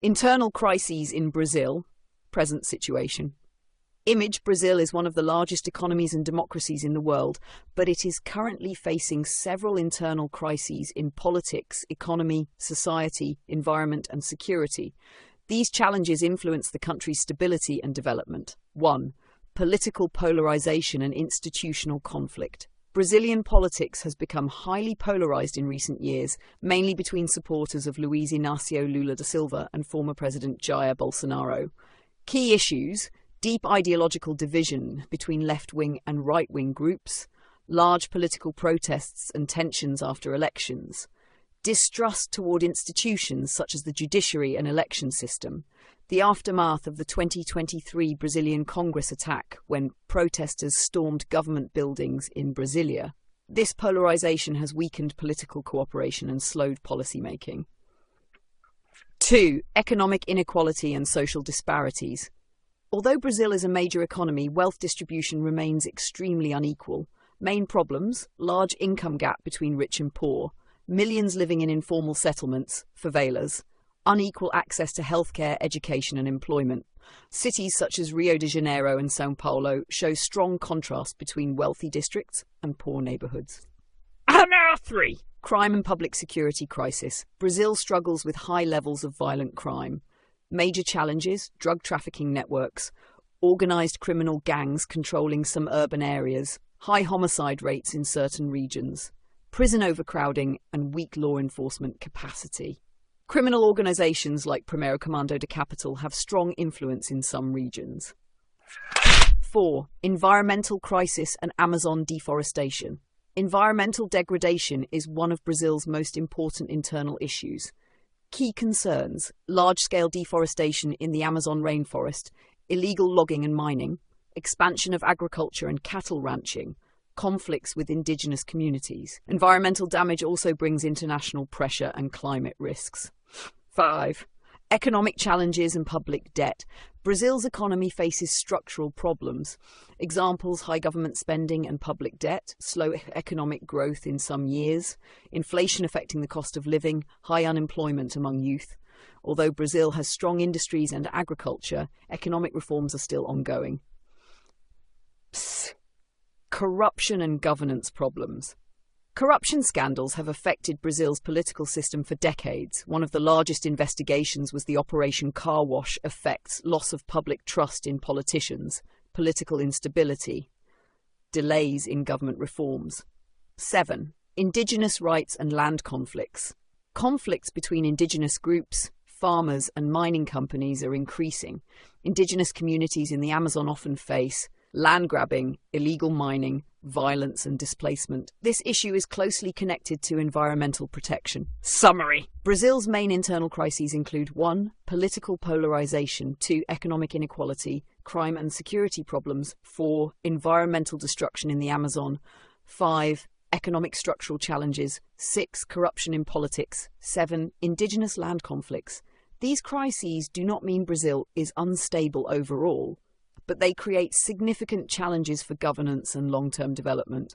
Internal crises in Brazil, present situation. Image: Brazil is one of the largest economies and democracies in the world, but it is currently facing several internal crises in politics, economy, society, environment and security. These challenges influence the country's stability and development. 1. Political polarization and institutional conflict. Brazilian politics has become highly polarized in recent years, mainly between supporters of Luiz Inácio Lula da Silva and former President Jair Bolsonaro. Key issues: deep ideological division between left-wing and right-wing groups, large political protests and tensions after elections, distrust toward institutions such as the judiciary and election system, the aftermath of the 2023 Brazilian Congress attack when protesters stormed government buildings in Brasília. This polarization has weakened political cooperation and slowed policymaking. 2. Economic inequality and social disparities. Although Brazil is a major economy, wealth distribution remains extremely unequal. Main problems: large income gap between rich and poor, millions living in informal settlements, favelas, unequal access to healthcare, education and employment. Cities such as Rio de Janeiro and São Paulo show strong contrast between wealthy districts and poor neighborhoods. And now 3. Crime and public security crisis. Brazil struggles with high levels of violent crime. Major challenges: drug trafficking networks, organized criminal gangs controlling some urban areas, high homicide rates in certain regions, prison overcrowding and weak law enforcement capacity. Criminal organizations like Primeiro Comando de Capital have strong influence in some regions. 4. Environmental crisis and Amazon deforestation. Environmental degradation is one of Brazil's most important internal issues. Key concerns: large-scale deforestation in the Amazon rainforest, illegal logging and mining, expansion of agriculture and cattle ranching, conflicts with indigenous communities. Environmental damage also brings international pressure and climate risks. 5. Economic challenges and public debt. Brazil's economy faces structural problems. Examples: high government spending and public debt, slow economic growth in some years, inflation affecting the cost of living, high unemployment among youth. Although Brazil has strong industries and agriculture, economic reforms are still ongoing. Corruption and governance problems. Corruption scandals have affected Brazil's political system for decades. One of the largest investigations was the Operation Car Wash effects: loss of public trust in politicians, political instability, delays in government reforms. 7. Indigenous rights and land conflicts. Conflicts between indigenous groups, farmers and mining companies are increasing. Indigenous communities in the Amazon often face land grabbing, illegal mining, violence and displacement. This issue is closely connected to environmental protection. Summary: Brazil's main internal crises include 1. Political polarization, 2. Economic inequality, crime and security problems, 4. Environmental destruction in the Amazon, 5. Economic structural challenges, 6. Corruption in politics, 7. Indigenous land conflicts. These crises do not mean Brazil is unstable overall, but they create significant challenges for governance and long-term development.